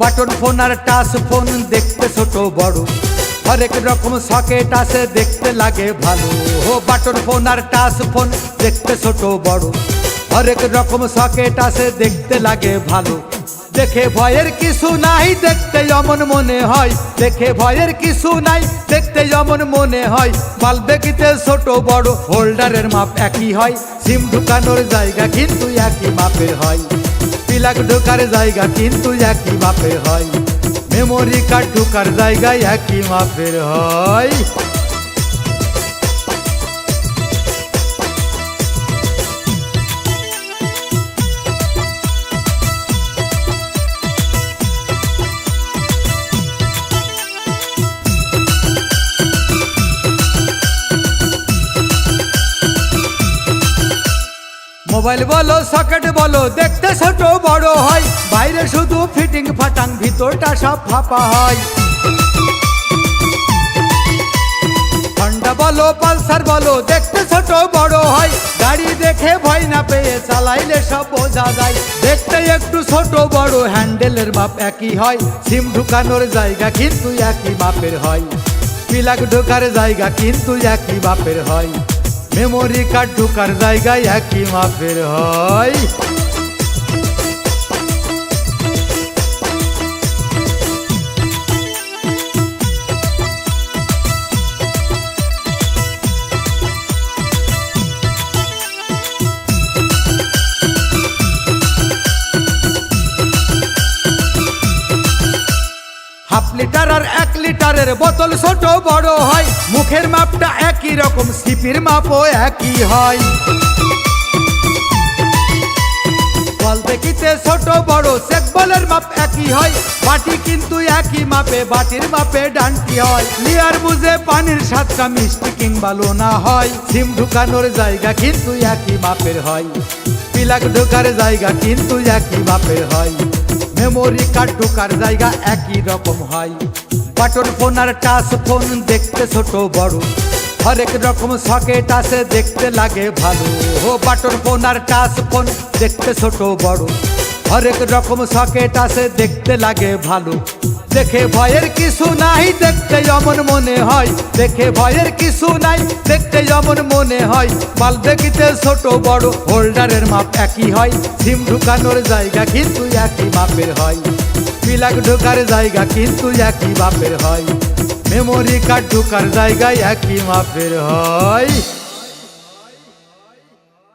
Button phone আর touch phone দেখতে ছোট বড়, হরেক রকম সকেট আছে দেখতে লাগে ভালো। বাটন ফোন আর টাচ ফোন দেখতে ছোট বড়, হরেক রকম সকেট আছে দেখতে লাগে ভালো। দেখে ভয়ের কিছু নাই দেখতে যেমন মনে হয়, দেখে ভয়ের কিছু নাই দেখতে যেমন মনে হয়। মালবেগিতে ছোট বড় হোল্ডারের মাপ একই হয়, সিম ঢুকানোর জায়গা কিন্তু একই মাপের হয়। প্লাগ ঢোকার জায়গা কিন্তু একই মাপের হয়, মেমোরি কার্ড ঢোকার জায়গায় একই মাপের হয়। মোবাইল বলো সকেট বলো দেখতে ছোট বড় হয়, বাইরে শুধু ফিটিং ফাটাং ভিতরটা সব ফাঁপা হয়। হন্ডা বলো পালসার বলো দেখতে ছোট বড় হয়, গাড়ি দেখে ভয় না পেয়ে চালাইলে সব বোঝা যায়। দেখতে একটু ছোট বড় হ্যান্ডেলের মাপ একই হয়, সিম ঢুকানোর জায়গা কিন্তু একই মাপের হয়। প্লাগ ঢোকার জায়গা কিন্তু একই মাপের হয়, মেমোরি কার্ড ঢোকার জায়গায় একই মাপের হয়। হাফ লিটার আর 1 লিটারের বোতল ছোট বড় হয়, মুখের মাপটা একই রকম সিপির মাপও একই হয়। বল দেখিতে ছোট বড় চেক বলের মাপ একই হয়, বাটি কিন্তু একই মাপে বাটির মাপে ডান্টি হয়। লিয়ার বুঝে পানির স্বাদটা মিষ্টি কিংবা লোনা হয়, সিম ঢুকানোর জায়গা কিন্তু একই মাপের হয়। প্লাগ ঢোকার জায়গা কিন্তু একই মাপের হয়, মেমোরি কার্ড ঢোকার জায়গা একই রকম হয়। বাটন ফোন আর টাচ ফোন দেখতে ছোট বড়, হরেক রকম সকেট আছে দেখতে লাগে ভালো। বাটন ফোন আর টাচ ফোন দেখতে ছোট বড়, হরেক রকম সকেট আছে দেখতে লাগে ভালো। দেখে ভয়ের কিছু নাই দেখতে যেমন মনে হয়, দেখে ভয়ের কিছু নাই দেখতে যেমন মনে হয়। মালবেগিতে ছোট বড় হোল্ডারের মাপ একই হয়, সিম ঢুকানোর জায়গা কিন্তু একই মাপের হয়। প্লাগ ঢোকার জায়গা কিন্তু একই মাপের হয়, মেমোরি কার্ড ঢোকার জায়গায় একই মাপের হয়।